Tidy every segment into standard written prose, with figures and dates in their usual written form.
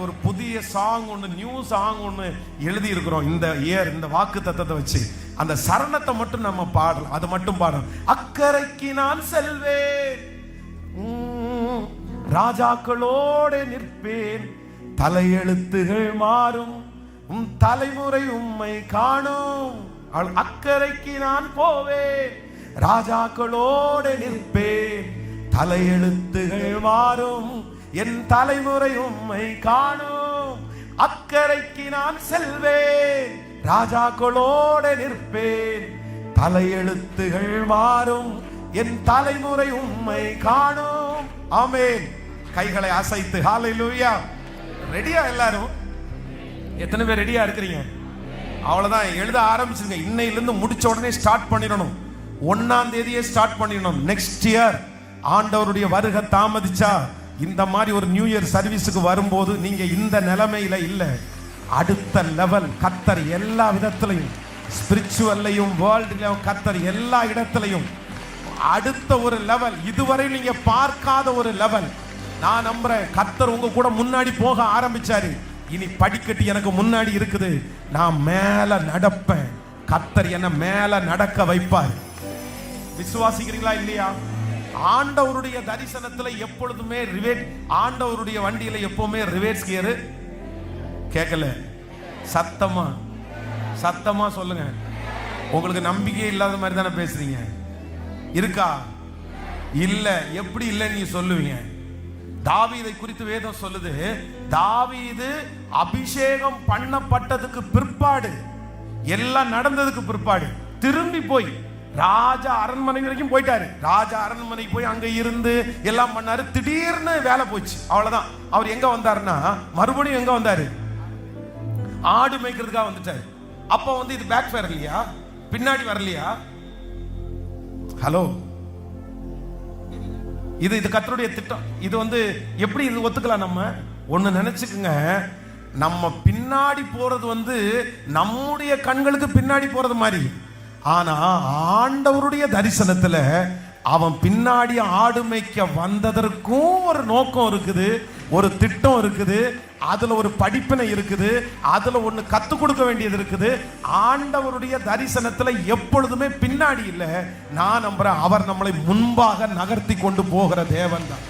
ஒரு புதிய சாங் ஒன்று, நியூ சாங் ஒன்று எழுதி இருக்கிறோம் இந்த இயர், இந்த வாக்கு தத்தத்தை வச்சு. அந்த சரணத்தை மட்டும் நம்ம பாடலாம், அது மட்டும் பாடணும். அக்கறைக்கு நான் செல்வேன், ராஜாக்களோடு நிற்பேன், தலையெழுத்துகள் மாறும், தலைமுறை உம்மை காணும். அக்கறைக்கு நான் போவேன், ராஜாக்களோடு நிற்பேன், தலையெழுத்துகள் மாறும், என் தலைமுறை உம்மை காணும். அக்கறைக்கு நான் செல்வேன், ராஜாக்களோடு நிற்பேன், தலையெழுத்துகள் மாறும், என் தலைமுறை உம்மை காணும். ஆமென். கைகளை அசைத்து ஹல்லேலூயா. ரெடியா எல்லாரும்? எத்தனை பேர் ரெடியா இருக்கிறீங்க? அவ்வளவுதான், எழுத ஆரம்பிச்சிருங்க. இன்னையிலிருந்து முடிச்ச உடனே ஸ்டார்ட் பண்ணிடணும். 1ஆம் தேதியே ஸ்டார்ட் பண்ணிடணும். நெக்ஸ்ட் இயர் ஆண்டவருடைய வருகை தாமதிச்சா இந்த மாதிரி ஒரு நியூ இயர் சர்வீஸுக்கு வரும்போது நீங்க இந்த நிலைமையில இல்ல, அடுத்த லெவல் கர்த்தர் எல்லா விதத்திலையும், ஸ்பிரிச்சுவல்லையும் வேர்ல்ட்லயும் கர்த்தர் எல்லா இடத்திலையும் அடுத்த ஒரு லெவல், இதுவரை நீங்க பார்க்காத ஒரு லெவல். நான் நம்புறேன் கர்த்தர் உங்க கூட முன்னாடி போக ஆரம்பிச்சாரு. இனி படிக்கட்டு எனக்கு முன்னாடி இருக்குது, நான் மேல நடப்பேன். கர்த்தர் என்ன மேல நடக்க வைப்பார். விசுவாசிக்கிறீங்களா இல்லையா? ஆண்டவருடைய தரிசனத்துல எப்பொழுதுமே ரிவேட், ஆண்டவருடைய வண்டியில எப்பவுமே ரிவேர்ஸ் கியர். கேட்கல? சத்தமா சத்தமா சொல்லுங்க. உங்களுக்கு நம்பிக்கை இல்லாத மாதிரி தானே பேசுறீங்க. இருக்கா? இல்ல. எப்படி இல்ல நீ சொல்லுவீங்க? தாவீதை குறித்து வேதம் சொல்லுது, தாவீது அபிஷேகம் பண்ணப்பட்டதுக்கு பிற்பாடு, எல்லாம் நடந்ததுக்கு பிற்பாடு திரும்பி போய் ராஜா அரண்மனை வரைக்கும் போயிட்டாரு. ராஜா அரண்மனைக்கு போய் அங்க இருந்து எல்லாம் பண்ணாரு. திடீர்னு வேலை போச்சு, அவ்வளவுதான். அவர் எங்க வந்தாருன்னா மறுபடியும் எங்க வந்தாரு? ஆடு மேய்க்கிறதுக்காக வந்துட்டாரு. அப்ப இது பேக் ஃபயர் இல்லையா? பின்னாடி வரலையா? ஹலோ, இது கர்த்தருடைய திட்டம். இது எப்படி இது ஒத்துக்கலாம்? நம்ம ஒண்ணு நினைச்சுக்குங்க, நம்ம பின்னாடி போறது நம்முடைய கண்களுக்கு பின்னாடி போறது மாதிரி. ஆனா ஆண்டவருடைய தரிசனத்துல அவன் பின்னாடி ஆடு மேய்க்க வந்ததற்கும் ஒரு நோக்கம் இருக்குது, ஒரு திட்டம் இருக்குது, அதுல ஒரு படிப்பினை இருக்குது, அதுல ஒண்ணு கத்து கொடுக்க வேண்டியது இருக்குது. ஆண்டவருடைய தரிசனத்துல எப்பொழுதுமே பின்னாடி இல்ல. நான் நம்புறேன் அவர் நம்மளை முன்பாக நகர்த்தி கொண்டு போகிற தேவன் தான்.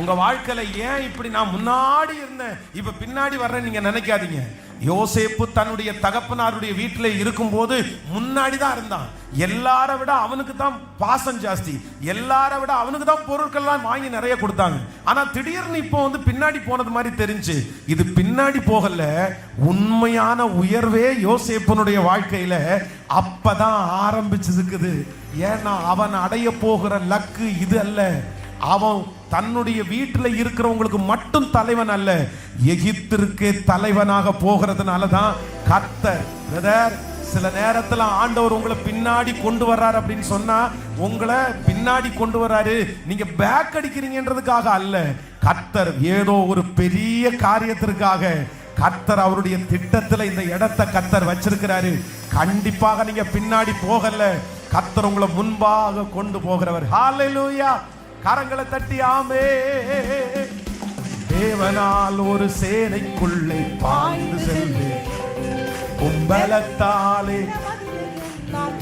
உங்க வாழ்க்கையில ஏன் இப்படி நான் முன்னாடி இருந்தேன் இப்ப பின்னாடி வர்றேன் நீங்க நினைக்காதீங்க. யோசேப்பு தன்னுடைய தகப்பனாருடைய வீட்டில் இருக்கும்போது முன்னாடி தான் இருந்தான். எல்லார விட அவனுக்கு தான் பாசம் ஜாஸ்தி, எல்லார விட அவனுக்கு தான் பொருட்கள்லாம் வாங்கி நிறைய கொடுத்தாங்க. ஆனா திடீர்னு இப்போ பின்னாடி போனது மாதிரி தெரிஞ்சு. இது பின்னாடி போகல, உண்மையான உயர்வே யோசேப்பனுடைய வாழ்க்கையில அப்பதான் ஆரம்பிச்சிருக்குது. ஏன்னா அவன் அடைய போகிற லக்கு இது அல்ல. அவன் தன்னுடைய வீட்டில் இருக்கிறவங்களுக்கு மட்டும் தலைவன் அல்ல, எகிப்திற்கே தலைவனாக போகிறதுனால தான் கர்த்தர். பிரதர், சில நேரத்தில் ஆண்டவர் உங்களை பின்னாடி கொண்டு வர்றாரு அப்படின்னு சொன்னா, உங்களை பின்னாடி கொண்டு வர்றாரு நீங்க பேக் அடிக்கிறீங்கன்றதுக்காக அல்ல. கர்த்தர் ஏதோ ஒரு பெரிய காரியத்திற்காக கர்த்தர் அவருடைய திட்டத்தில் இந்த இடத்தை கர்த்தர் வச்சிருக்கிறாரு. கண்டிப்பாக நீங்க பின்னாடி போகல, கர்த்தர் உங்களை முன்பாக கொண்டு போகிறவர். ஹல்லேலூயா. கரங்களை தட்டி ஆமே. தேவனால் ஒரு சேனைக்குள்ளே பாய்ந்து செல்வேன், கும்பலத்தாலே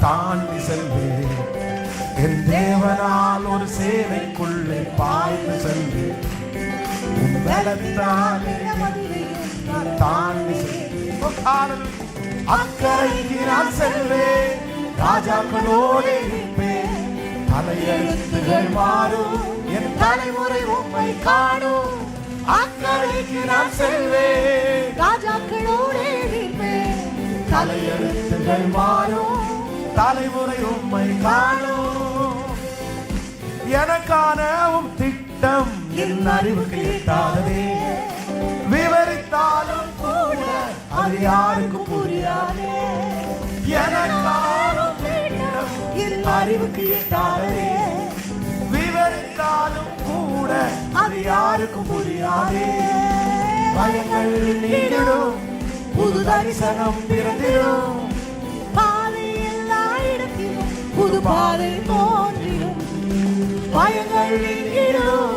தாண்டி செல்வேன். என் தேவனால் ஒரு சேனைக்குள்ளே பாய்ந்து செல்வேன், கும்பலத்தாலே தாண்டி செல்வேன். அக்கறைக்கு நான் செல்வேன், ராஜாக்களோடு இருப்பேன், தலையெழுத்துகள் மாறும், என் தலைமுறை உம்மை காணும். அக்கறைக்கு நான் செல்வேன், ராஜாக்களோடு இருப்பேன், தலையெழுத்துகள் மாறும், தலைமுறை உம்மை காணும். எனக்கான உம் திட்டம் என் அறிவுக்கு எட்டாததே, விவரித்தாலும் கூட அது யாருக்கு புரியாதே. எனக்கான திட்டம் என் அறிவுக்கு எட்டாதே, விவரித்தாலும் கூட அது யாருக்கு புரியாதே. பயங்கள் நீங்கிடும், புது தரிசனம் பிறந்திடும், பாதை எல்லா இடத்திலும் புது பாதை தோன்றிடும். பயங்கள் நீங்கிடும்,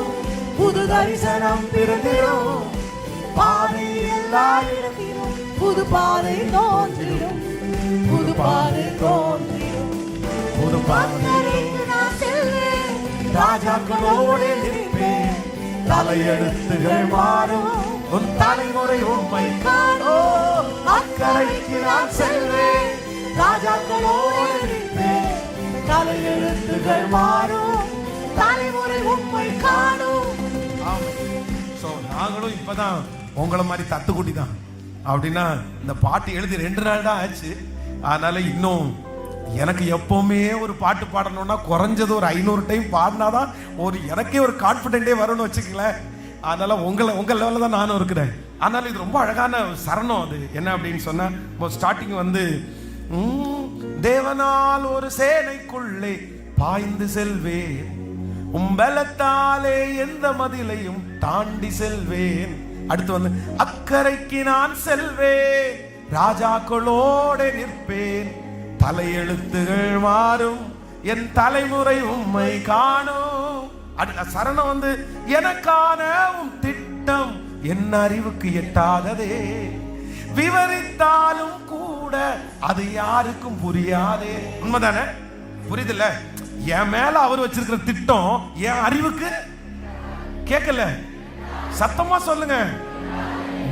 புது தரிசனம் பிறந்திடும், பாதை எல்லா இடத்திலும் புது பாதை தோன்றிடும், புது பாதை தோன்றிடும். புது அக்கறைக்கு நான் செல்வேன், ராஜாக்களோடு நிற்பேன். தலையெழுத்துகள் மாறும், உன் தலைமுறை உம்மை காணும். அக்கறைக்கு நான் செல்வேன், ராஜாக்களோடு நிற்பேன். தலையெழுத்துகள் மாறும், தலைமுறை உம்மை காணும். நாங்களும் இப்பதான் உங்களை மாதிரி தத்துக்குட்டி தான். அப்படின்னா இந்த பாட்டு எழுதி 2 நாள் தான் ஆச்சு. அதனால இன்னும் எனக்கு எப்பவுமே ஒரு பாட்டு பாடணும்னா குறைஞ்சது ஒரு 500 டைம் பாடினாதான் எனக்கே ஒரு கான்ஃபிடென்டே வரும்னு வச்சுக்கங்களேன். அதனால உங்க லெவலில் தான் நானும் இருக்கிறேன். அதனால இது ரொம்ப அழகான சரணம். அது என்ன அப்படின்னு சொன்னா, ஸ்டார்டிங் வந்து தேவனால் ஒரு சேனைக்குள்ளே பாய்ந்து செல்வேன், உம்பலத்தாலே எந்த மதிலையும் தாண்டி செல்வேன். அடுத்து வந்து அக்கறைக்கு நான் செல்வேன், ராஜாக்களோடு நிற்பேன். தலையெழுத்துகள் மாறும், என் தலைமுறை உம்மை காணும். சரணம் வந்து எனக்கான உம் திட்டம் என் அறிவுக்கு எட்டாததே, விவரித்தாலும் கூட அது யாருக்கும் புரியாதே. உண்மைதானே? புரியுதுல்ல? என் மேல அவர் வச்சிருக்கிற திட்டம் என் அறிவுக்கு கேட்கல. சத்தமா சொல்லுங்க.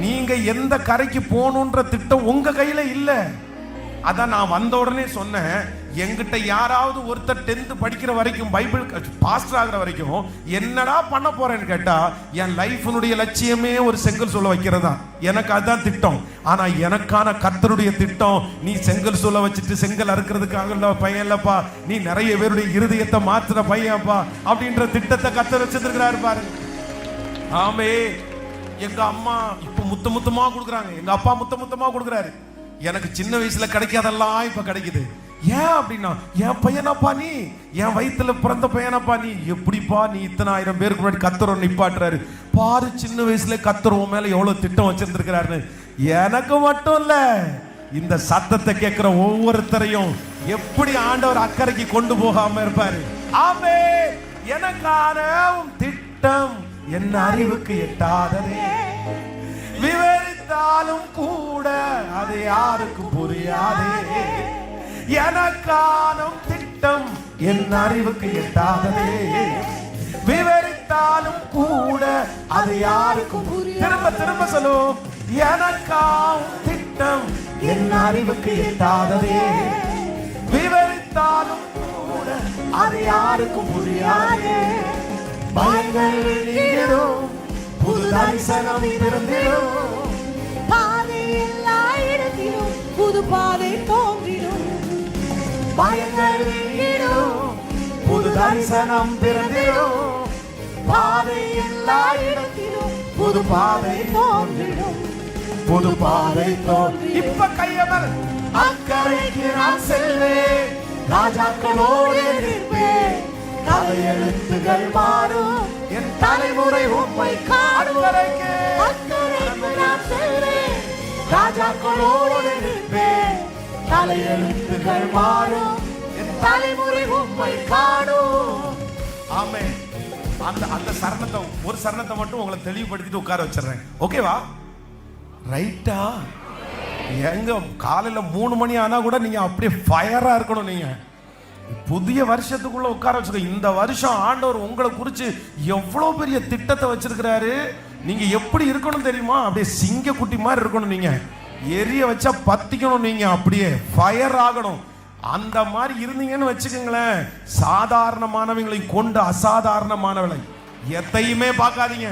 நீங்க எந்த கரைக்கு போகணுன்ற திட்டம் உங்க கையில இல்ல. அதான் நான் வந்த உடனே சொன்னேன், என்கிட்ட யாராவது ஒருத்தர் 10th படிக்கிற வரைக்கும், பைபிள் பாஸ்டர் ஆகிற வரைக்கும் என்னடா பண்ண போறேன்னு கேட்டா, என் லைஃபினுடைய லட்சியமே ஒரு செங்கல் சூளை வைக்கிறதா. எனக்கு அதுதான் திட்டம். ஆனா எனக்கான கர்த்தருடைய திட்டம், நீ செங்கல் சூளை வச்சுட்டு செங்கல் அறுக்கிறதுக்காக பையன் இல்லப்பா, நீ நிறைய பேருடைய இருதயத்தை மாத்துற பையன்ப்பா அப்படின்ற திட்டத்தை கர்த்தர் வச்சிருக்கிறாரு பாருங்க. ஆமே. எங்க அம்மா இப்ப முத்தமா கொடுக்குறாங்க, எங்க அப்பா முத்தமா கொடுக்குறாரு. எனக்கு சின்ன வயசுல கிடைக்காதெல்லாம் இப்ப கிடைக்குது. ஏன் அப்படின்னா, என் பையனப்பா நீ, என் வயிற்றுல பிறந்த பையனப்பா நீ, எப்படிப்பா நீ இத்தனை 1000 பேருக்கு முன்னாடி கர்த்தர் நிப்பாட்டுறாரு பாரு. சின்ன வயசுல கர்த்தர் உன் மேல எவ்வளவு திட்டம் வச்சிருந்திருக்கிறாரு. எனக்கு மட்டும் இல்ல, இந்த சத்தத்தை கேட்கிற ஒவ்வொருத்தரையும் எப்படி ஆண்டவர் அக்கறைக்கு கொண்டு போகாம இருப்பாரு. ஆமே. எனக்கான திட்டம் என் அறிவுக்கு எட்டாததே, விவரித்தாலும் கூட அது யாருக்கும் புரியாதே. எனக்கான திட்டம் என் அறிவுக்கு எட்டாததே, விவரித்தாலும் கூட அது யாருக்கும் புரியாதே. திரும்ப சொல்லுவோம். எனக்கான திட்டம் என் அறிவுக்கு எட்டாததே, விவரித்தாலும் கூட அது யாருக்கும் புரியாதே. பயங்கள் நீங்கிடும், புது தரிசனம் பிறந்திடும், பாதை எல்லா இடத்திலும் புது பாதை தோன்றிடும். பயங்கள் நீங்கிடும், புது தரிசனம் பிறந்திடும், பாதை எல்லா இடத்திலும் புது பாதை தோன்றிடும், புது பாதை தோன்றிடும். இப்ப கையமல். அக்கறைக்கு நான் செல்வேன், ராஜாக்களோடு நிற்பேன். தலையெழுத்துகள் மாறும், என் தலைமுறை உம்மை காணும். அக்கறைக்கு நான் செல்வேன், ராஜாக்களோடு நிற்பேன். தலையெழுத்துகள் மாறும், என் தலைமுறை உம்மை காணும். ஆமென். அந்த சரணத்தை, ஒரு சரணத்தை மட்டும் உங்களை தெளிவுபடுத்திட்டு உட்கார வச்சிடுறேன். ஓகேவா? ரைட்டா? எங்க காலையில 3 மணி ஆனா கூட நீங்க அப்படியே ஃபயரா இருக்கணும். நீங்க புதிய வருஷத்துக்குள்ள உட்கார வச்சுக்க. இந்த வருஷம் ஆண்டவர் உங்களை குறிச்சு எவ்வளவு பெரிய திட்டத்தை வச்சிருக்கிறாரு. நீங்க எப்படி இருக்கணும் தெரியுமா? அப்படியே சிங்க குட்டி மாதிரி இருக்கணும். நீங்க எரிய வச்சா பத்திக்கணும். நீங்க அப்படியே ஃபயர் ஆகணும். அந்த மாதிரி இருந்தீங்கன்னு வச்சுக்கோங்களேன், சாதாரணமானவங்களை கொண்டு அசாதாரணமானவளை எதையுமே பார்க்காதீங்க,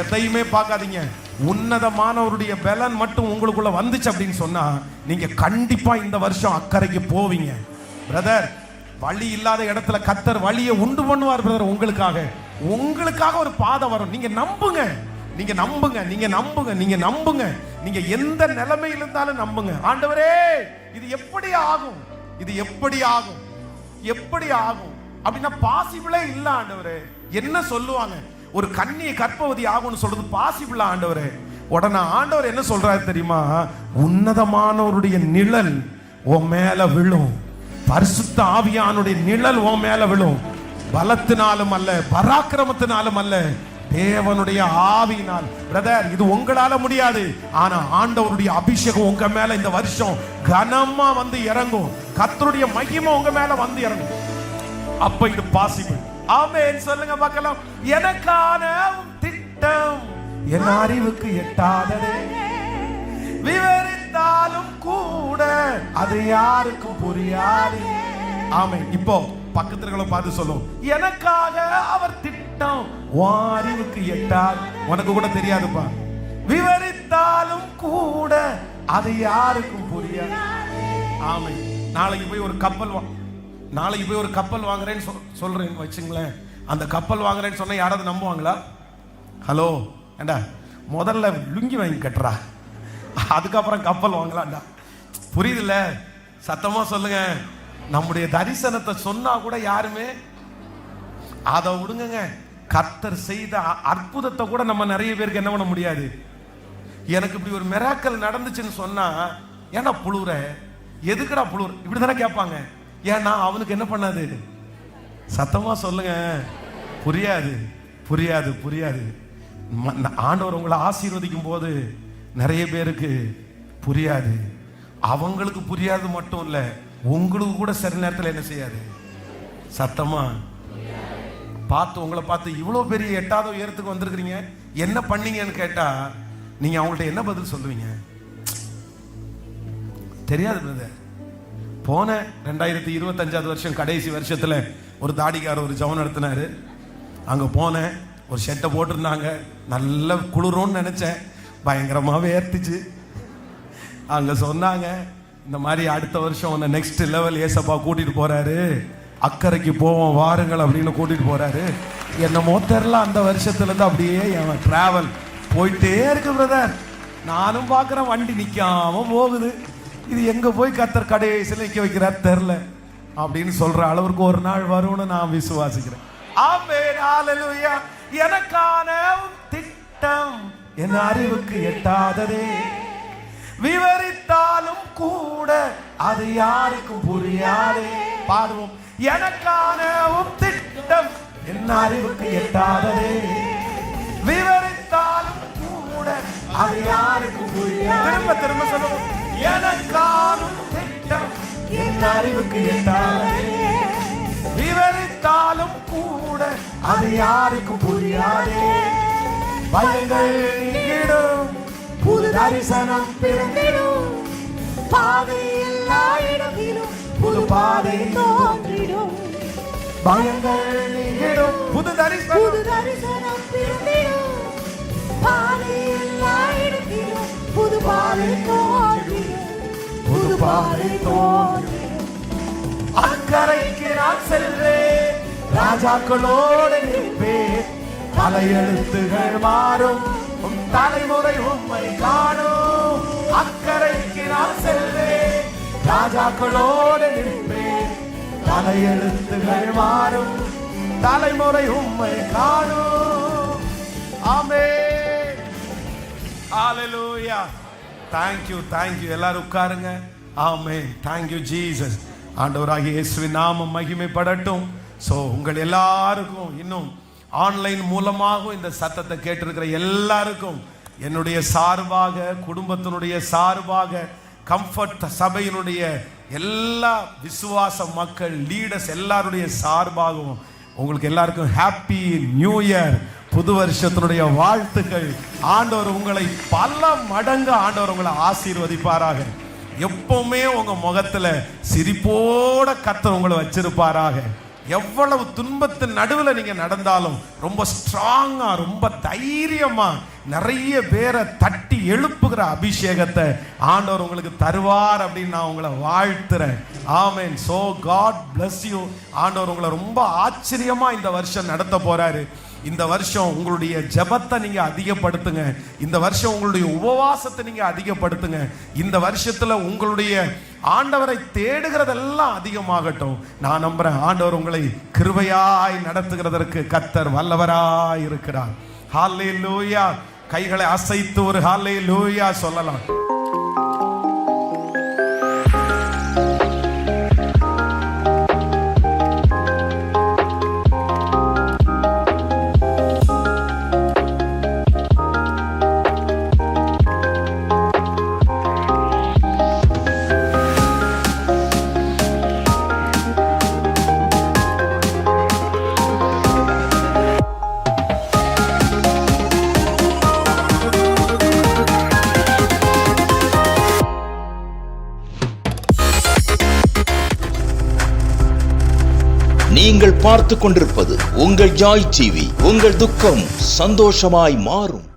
எதையுமே பார்க்காதீங்க. உன்னதமானவருடைய பலன் மட்டும் உங்களுக்குள்ள வந்துச்சு அப்படின்னு சொன்னா நீங்க கண்டிப்பா இந்த வருஷம் அக்கறைக்கு போவீங்க. பிரதர், வழி இல்லாத இடத்துல கர்த்தர் வழியை உண்டு பண்ணுவார் பிரதர். உங்களுக்காக ஒரு பாதை வரும். நீங்க நம்புங்க, நீங்க நம்புங்க, நீங்க நம்புங்க, நீங்க நம்புங்க. நீங்க எந்த நிலைமையில் இருந்தாலும் நம்புங்க. ஆண்டவரே, இது எப்படி ஆகும், இது எப்படி ஆகும், எப்படி ஆகும் அப்படின்னா பாசிபிளே இல்ல ஆண்டவரே. என்ன சொல்லுவாங்க? ஒரு கன்னியை கர்ப்பவதி ஆகும்னு சொல்றது பாசிபிளா ஆண்டவரே? உடனே ஆண்டவர் என்ன சொல்றாரு தெரியுமா? உன்னதமானவருடைய நிழல் உன் மேல விழும், பரிசுத்த ஆவியானுடைய நிழல் உன் மேல விழும். பலத்தினாலும் அல்ல, பராக்கிரமத்தினாலும் அல்ல, தேவனுடைய ஆவியினால். பிரதர், இது உங்களால முடியாது. ஆனா ஆண்டவருடைய அபிஷேகம் உங்க மேல இந்த வருஷம் கனமா வந்து இறங்கும். கர்த்தருடைய மகிமை உங்க மேல வந்து இறங்கும். அப்ப இது பாசிபிள். ஆமென் சொல்லுங்க பார்க்கலாம். எனக்கான திட்டம் என் அறிவுக்கு எட்டாததே, விவரித்தாலும் கூட அது யாருக்கும் புரியாது. ஆமென். இப்போ பக்கத்துல பார்த்து சொல்லும், எனக்காக அவர் திட்டம் உன் அறிவுக்கு எட்டாது, உனக்கு கூட தெரியாதுப்பா. விவரித்தாலும் கூட அது யாருக்கும் புரியாது. ஆமென். நாளைக்கு போய் ஒரு கப்பல் வாங்குறேன்னு சொல்றேன்னு வச்சுங்களேன். அந்த கப்பல் வாங்குறேன்னு சொன்னா யாராவது நம்புவாங்களா? ஹலோ ஏண்டா, முதல்ல லுங்கி வாங்கி கட்டுறா, அதுக்கப்புறம் கப்பல் வாங்கலாம்டா. புரியுதுல்ல? சத்தமா சொல்லுங்க. நம்முடைய தரிசனத்தை சொன்னா கூட யாருமே அதை விடுங்க. கர்த்தர் செய்த அற்புதத்தை கூட நம்ம நிறைய பேருக்கு என்ன பண்ண முடியாது. எனக்கு இப்படி ஒரு மிராக்கல் நடந்துச்சுன்னு சொன்னா, ஏன்னா புழுற, எதுக்குடா புழுற, இப்படிதானே கேட்பாங்க. ஏன்னா அவனுக்கு என்ன பண்ணாது. சத்தமா சொல்லுங்க. புரியாது புரியாது புரியாது. ஆண்டவர் உங்களை ஆசீர்வதிக்கும் போது நிறைய பேருக்கு புரியாது. அவங்களுக்கு புரியாது மட்டும் இல்ல, உங்களுக்கு கூட சில நேரத்தில் என்ன செய்யாது. சத்தமா பார்த்து உங்களை பார்த்து இவ்வளவு பெரிய 8வது உயரத்துக்கு வந்திருக்கிறீங்க, என்ன பண்ணீங்கன்னு கேட்டா நீங்க அவங்கள்ட்ட என்ன பதில் சொல்லுவீங்க? தெரியாது பிரதர். போன 2025 வருஷம் கடைசி வருஷத்துல ஒரு தாடிக்கார ஒரு ஜெபம் நடத்தினாரு. அங்க போனேன், ஒரு ஷெட்டை போட்டிருந்தாங்க, நல்ல குளிரும்னு நினைச்சேன், பயங்கரமா வேர்த்துச்சு. அங்க சொன்னாங்க, இந்த மாதிரி அடுத்த வருஷம் உன்னை நெக்ஸ்ட் லெவல் ஏசப்பா கூட்டிட்டு போறாரு, அக்கறைக்கு போவோம் வாருங்கள் அப்படின்னு கூட்டிட்டு போறாரு. என்னமோ தெரியல, அந்த வருஷத்துல இருந்து அப்படியே என் டிராவல் போயிட்டே இருக்கு பிரதர். நானும் பார்க்குறேன் வண்டி நிற்காம போகுது. இது எங்க போய் கர்த்தர் கடைசியில் நிற்க வைக்கிறார் தெரியல அப்படின்னு சொல்ற அளவுக்கு ஒரு நாள் வரும்னு நான் விசுவாசிக்கிறேன். ஆமென், ஹல்லேலூயா. எனக்கான திட்டம் என் அறிவுக்கு எட்டாததே, விவரித்தாலும் கூட அது யாருக்கும் புரியாதே. பாடுவோம். எனக்கான திட்டம் என் அறிவுக்கு எட்டாததே, விவரித்தாலும் கூட அது யாருக்கும் புரியாது. திரும்ப திரும்ப சொல்லுவோம். எனக்கான திட்டம் என் அறிவுக்கு எட்டாததே, விவரித்தாலும் கூட அது யாருக்கும் புரியாதே. பயங்கள் நீங்கிடும், புது தரிசனம் பிறந்திடும், பாதை எல்லா இடத்திலும் புது பாதை தோன்றிடும். பயங்கள் நீங்கிடும், புது தரிசனம் பிறந்திடும், பாதை எல்லா இடத்திலும் புது பாதை தோன்றிடும், புது பாதை தோன்றிடும். அக்கறைக்கு நான் செல்வேன், ராஜாக்களோடு நிற்பேன், தலையெழுத்துகள் மாறும், உன் தலைமுறை உம்மை காணும். அக்கறைக்கு நான் செல்வேன், ராஜாக்களோடு நிற்பேன், தலையெழுத்துகள் மாறும், தலைமுறை உம்மை காணும். Amen, hallelujah. Thank you thank you. எல்லாரும் உட்காருங்க. ஆமென். Thank you Jesus. ஆண்டவராகிய இயேசுவின் நாமம் மகிமைப்படட்டும். ஸோ உங்கள் எல்லாருக்கும், இன்னும் ஆன்லைன் மூலமாக இந்த சத்தத்தை கேட்டிருக்கிற எல்லாருக்கும் என்னுடைய சார்பாக, குடும்பத்தினுடைய சார்பாக, கம்ஃபர்ட் சபையினுடைய எல்லா விசுவாச மக்கள் லீடர்ஸ் எல்லாருடைய சார்பாகவும் உங்களுக்கு எல்லாருக்கும் ஹாப்பி நியூ இயர், புது வருஷத்தினுடைய வாழ்த்துக்கள். ஆண்டவர் உங்களை பல மடங்கு ஆண்டவர் உங்களை ஆசீர்வதிப்பாராக. எப்பவுமே உங்க முகத்துல சிரிப்போட கர்த்தர் உங்களை வச்சிருப்பாராக. எவ்வளவு துன்பத்தின் நடுவில் நீங்க நடந்தாலும் ரொம்ப ஸ்ட்ராங்கா, ரொம்ப தைரியமா, நிறைய பேரை தட்டி எழுப்புகிற அபிஷேகத்தை ஆண்டவர் உங்களுக்கு தருவார் அப்படின்னு நான் உங்களை வாழ்த்துறேன். Amen. So God bless you. ஆண்டவர் உங்களை ரொம்ப ஆச்சரியமா இந்த வருஷம் நடத்த போறாரு. இந்த வருஷம் உங்களுடைய ஜெபத்தை நீங்க அதிகப்படுத்துங்க. இந்த வருஷம் உங்களுடைய உபவாசத்தை நீங்க அதிகப்படுத்துங்க. இந்த வருஷத்துல உங்களுடைய ஆண்டவரை தேடுகிறதெல்லாம் அதிகமாகட்டும். நான் நம்புறேன் ஆண்டவர் உங்களை கிருபையாய் நடத்துகிறதற்கு கர்த்தர் வல்லவராய் இருக்கிறார். ஹல்லேலூயா. கைகளை அசைத்து ஒரு ஹல்லேலூயா சொல்லலாம். நீங்கள் பார்த்து கொண்டிருப்பது உங்கள் ஜாய் டிவி. உங்கள் துக்கம் சந்தோஷமாய் மாறும்.